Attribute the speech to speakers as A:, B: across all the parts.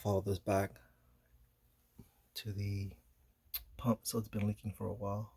A: follow this back to the pump, so it's been leaking for a while.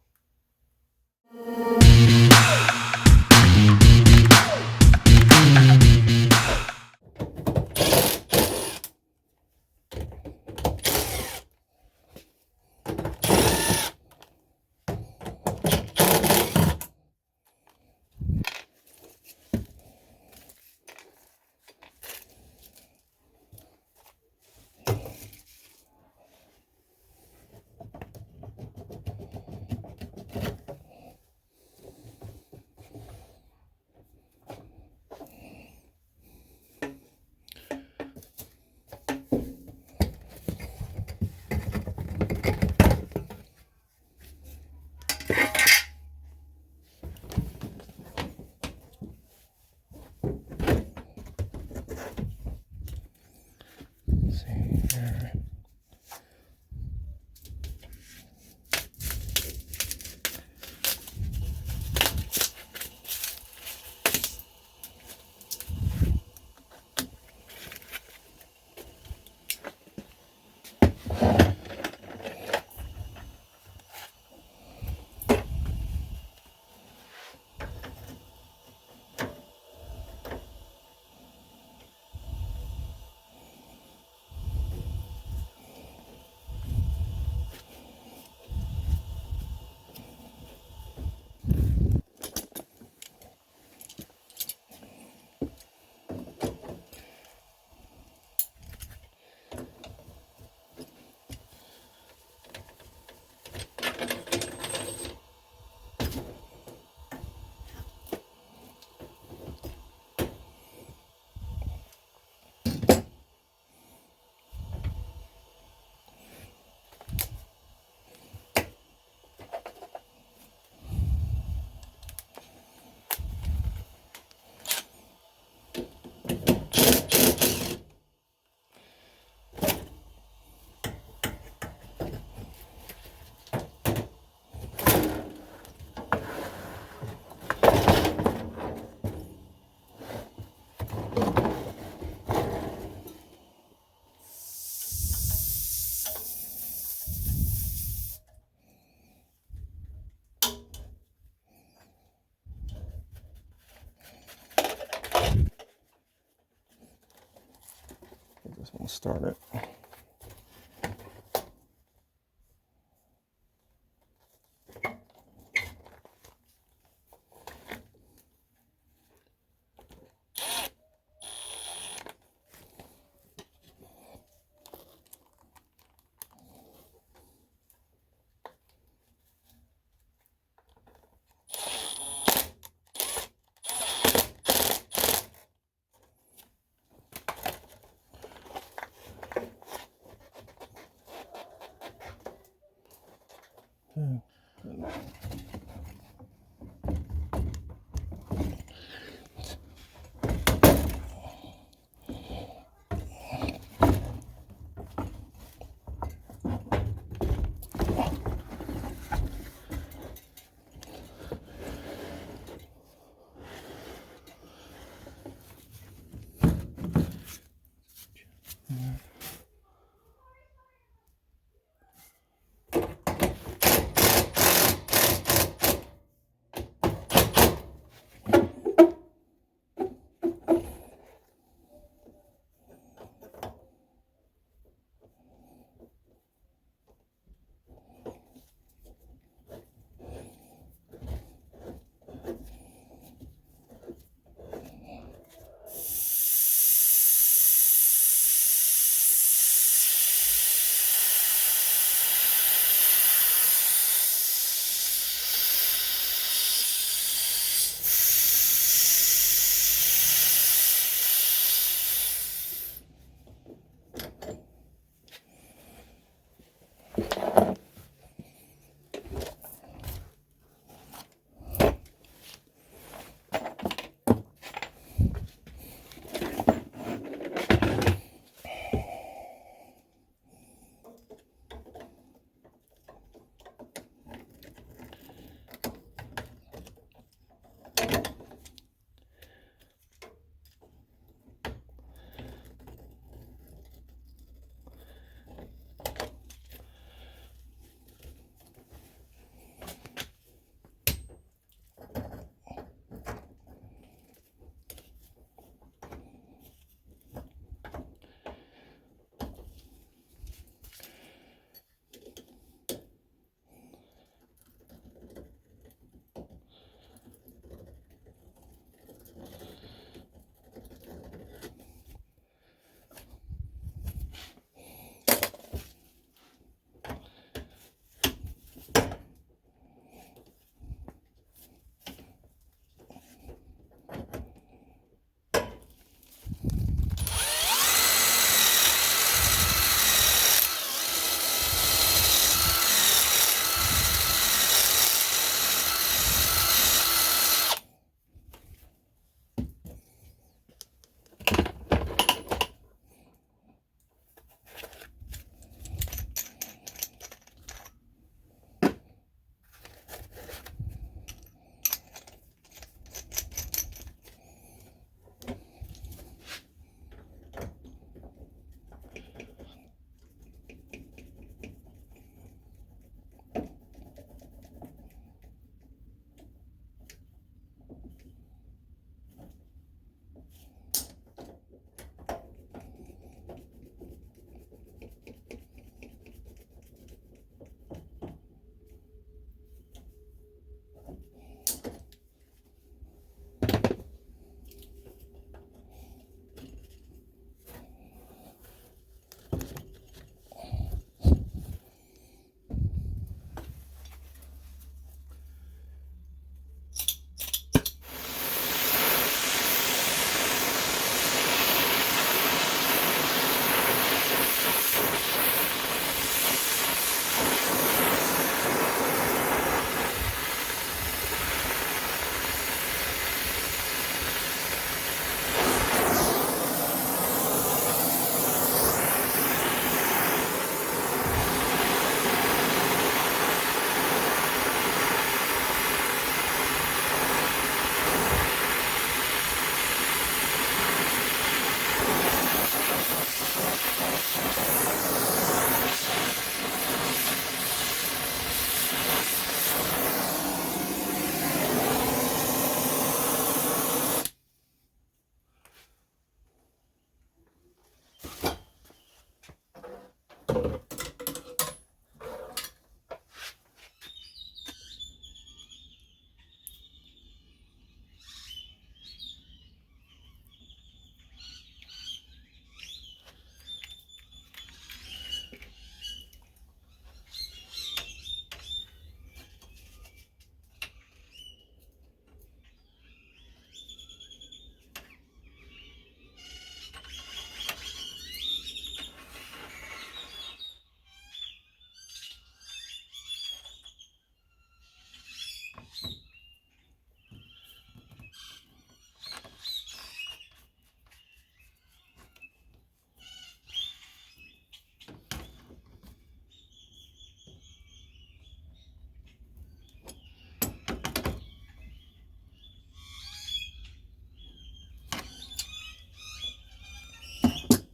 A: I just want to start it.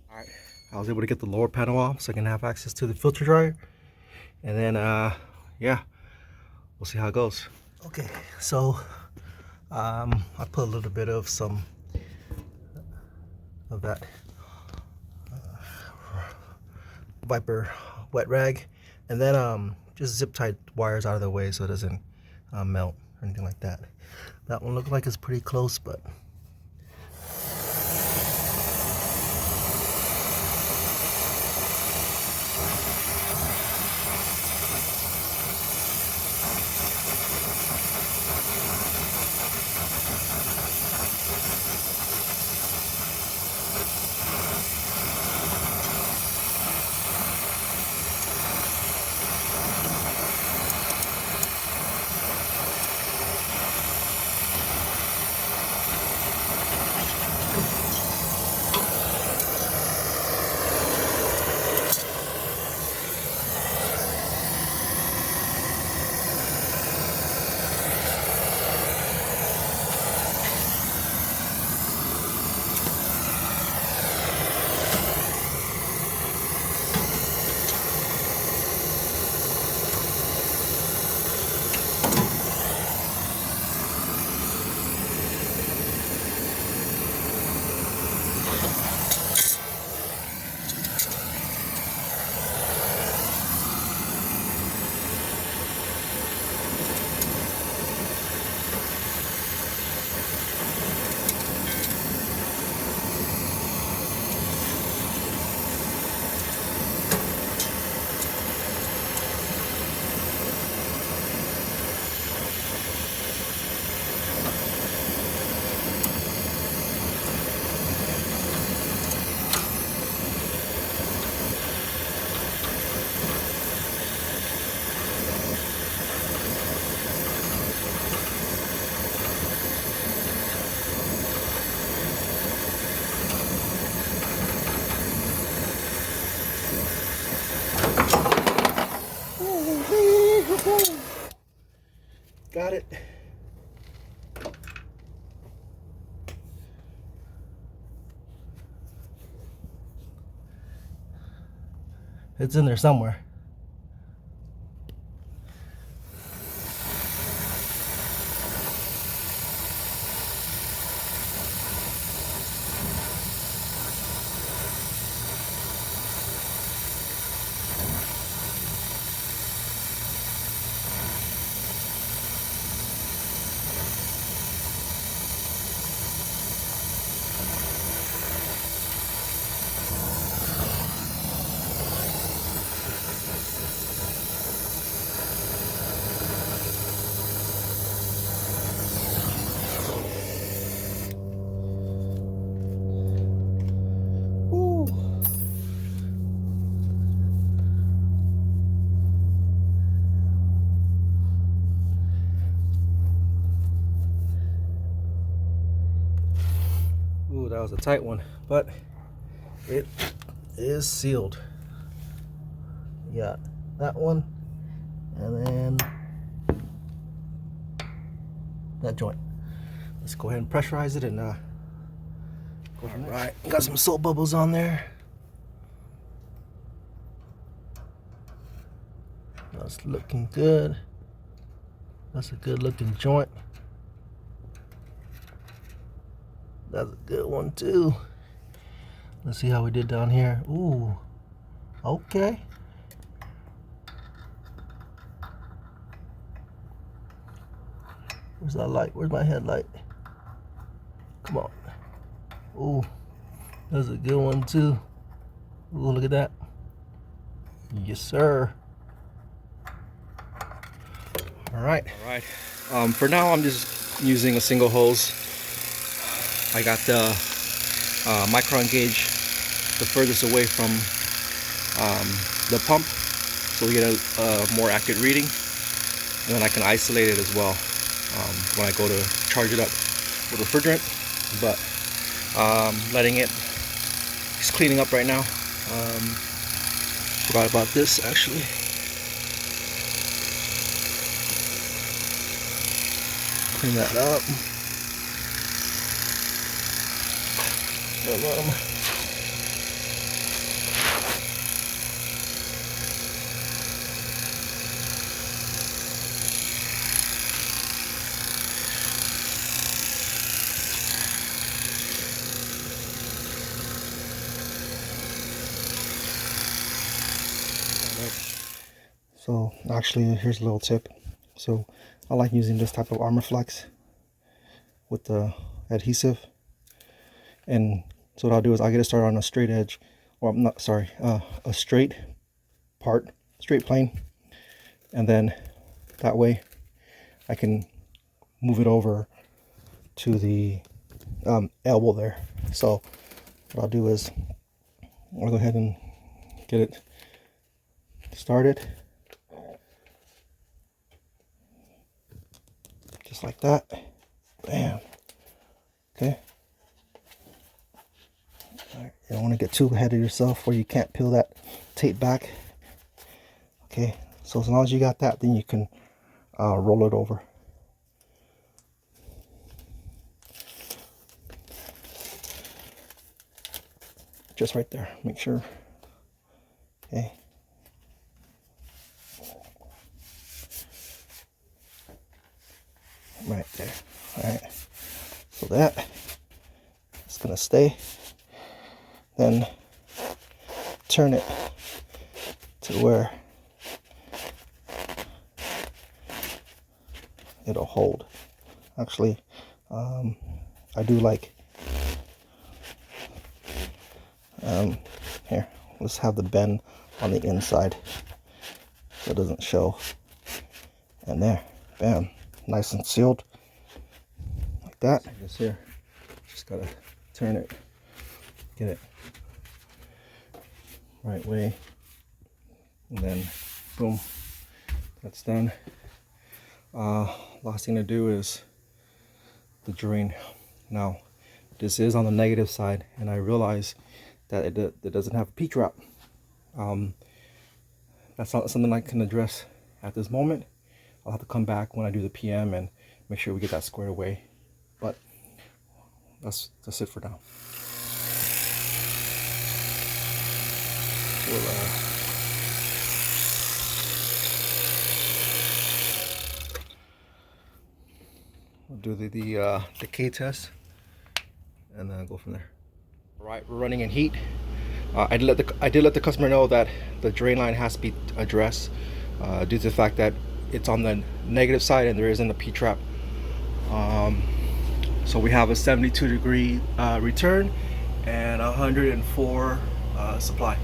A: Alright, I was able to get the lower panel off so I can have access to the filter dryer. And then, yeah, we'll see how it goes. Okay, so I put a little bit of some of that Viper wet rag, and then just zip tie wires out of the way so it doesn't melt or anything like that. That one looked like it's pretty close, but got it. It's in there somewhere. that was a tight one, but it is sealed. You got that one, and then that joint. Let's go ahead and pressurize it and go from there. All right, got some soap bubbles on there. That's looking good. That's a good looking joint. That's a good one too. Let's see how we did down here. Ooh, okay. Where's that light? Where's my headlight? Come on. Ooh, that's a good one too. Ooh, look at that. Yes, sir. All right. For now, I'm just using a single hose. I got the micron gauge the furthest away from the pump, so we get a more accurate reading, and then I can isolate it as well when I go to charge it up with refrigerant. But letting it, it's cleaning up right now. Forgot about this actually. Clean that up. So actually, here's a little tip. So I like using this type of armor flex with the adhesive, and so what I'll do is I'll get it started on a straight edge, or I'm not sorry, a straight part, straight plane, and then that way I can move it over to the elbow there. So what I'll do is I'll go ahead and get it started just like that. Bam. Okay. All right. You don't want to get too ahead of yourself where you can't peel that tape back. Okay, so as long as you got that, then you can roll it over. Just right there, make sure. Okay. Right there. All right, so that is gonna stay. Then turn it to where it'll hold. Actually, I do like here, let's have the bend on the inside so it doesn't show. And there, bam, nice and sealed like that. So this here, just gotta turn it, get it right way, and then boom, that's done. Last thing to do is the drain. Now this is on the negative side, and I realize that it doesn't have a P-trap. That's not something I can address at this moment. I'll have to come back when I do the PM and make sure we get that squared away, but that's it for now. We'll do the K test and then go from there. All right, we're running in heat. I did let the customer know that the drain line has to be addressed due to the fact that it's on the negative side and there isn't a P-trap. So we have a 72-degree return and 104 supply.